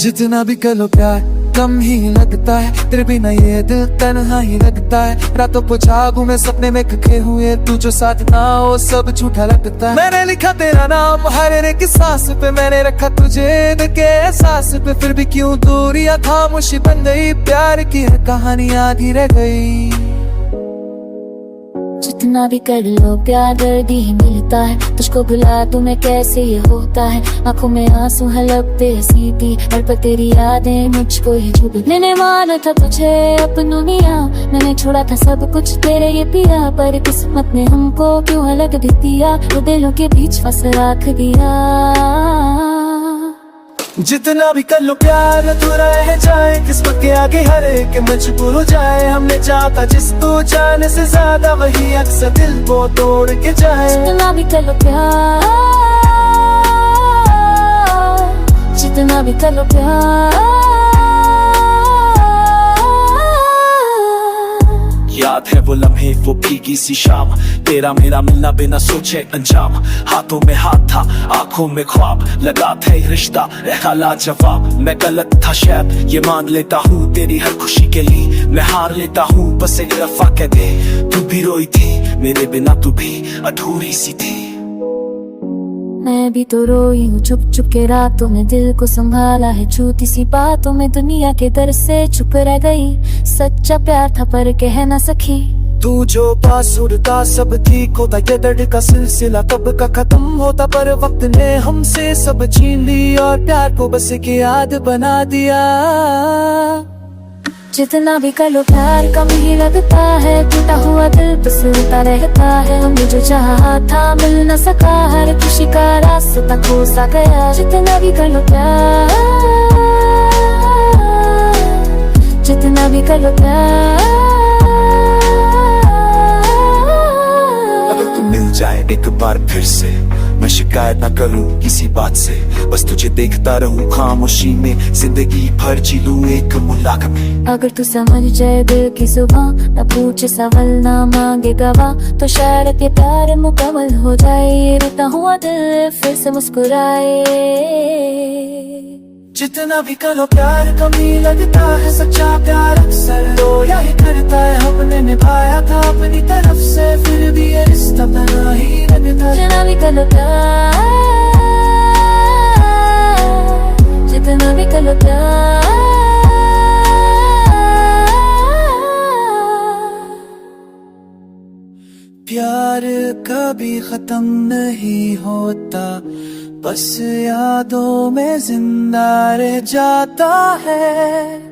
जितना भी कर लो प्यार कम ही लगता है, तेरे बिना ये दिल तन्हा ही लगता है। रातों को जागूं मैं सपने में खखे हुए, तू जो साथ ना हो सब झूठा लगता है। मैंने लिखा तेरा नाम हर एक सांस पे, मैंने रखा तुझे दिल के एहसास पे, फिर भी क्यों दूरियां खामोशी बन गई। प्यार की हर कहानी आधी रह गई। जितना भी कर लो प्यार दर्द ही मिलता है, तुझको भुला तुम्हें कैसे ये होता है। आंखों में आंसू है लब पे हंसी थी, हर पर तेरी यादें मुझको ही चुभ। मैंने माना था तुझे अपनों मियां, मैंने छोड़ा था सब कुछ तेरे ये पिया, पर किस्मत ने हमको क्यों अलग दे दिया, वो दिलों के बीच फंस रख दिया। जितना भी कर लो प्यार अधूरा रह जाए, किस्मत के आगे हर एक मजबूर हो जाए। हमने चाहता जिसको जाने से ज्यादा वही अक्सर दिल को तोड़ के जाए। जितना भी कर लो प्यार, जितना भी कर लो प्यार। याद है वो लम्हे वो भीगी सी शाम, तेरा मेरा मिलना बिना सोचे अंजाम। हाथों में हाथ था आंखों में ख्वाब, लगा था ये रिश्ता रहा लाजवाब। मैं गलत था शायद ये मान लेता हूँ, तेरी हर खुशी के लिए मैं हार लेता हूँ। बस एक दफा कह दे तू भी रोई थी, मेरे बिना तू भी अधूरी सी थी। मैं भी तो रोई हूँ चुप चुप के रातों में, दिल को संभाला है छोटी सी बातों में। दुनिया के दर से चुप रह गई, सच्चा प्यार था पर कह ना सकी। तू जो पास उड़ता सब ठीक होता, ये दर्द का सिलसिला कब का खत्म होता। पर वक्त ने हमसे सब छीन ली और प्यार को बस एक याद बना दिया। जितना भी कर लो प्यार कम ही लगता है, टूटा हुआ दिल फिसलता रहता है। हमने जो चाहा था मिल न सका, हर खुशी का रास्ता खो सा गया। जितना भी कर लो प्यार, जितना भी कर लो प्यार। अगर तू मिल जाए एक बार फिर से, मैं शिकायत ना करूं किसी बात से। बस तुझे देखता रहूं खामोशी में, जिंदगी भर जी लूं एक मुलाकात में। अगर तू समझ जाए दिल की जुबान, न पूछे सवाल ना मांगे गवाह, तो शायद ये प्यार मुकम्मल हो जाए। रोता हुआ दिल फिर से मुस्कुराए। जितना भी करो प्यार कमी लगता है, सच्चा प्यार अक्सर रोया ही करता है। हमने निभाया था अपनी तरफ से, फिर भी ये रिश्ता तना ही लगता है। जितना भी कर लो प्यार, जितना भी कर लो प्यार। प्यार कभी खत्म नहीं होता, बस यादों में जिंदा रह जाता है।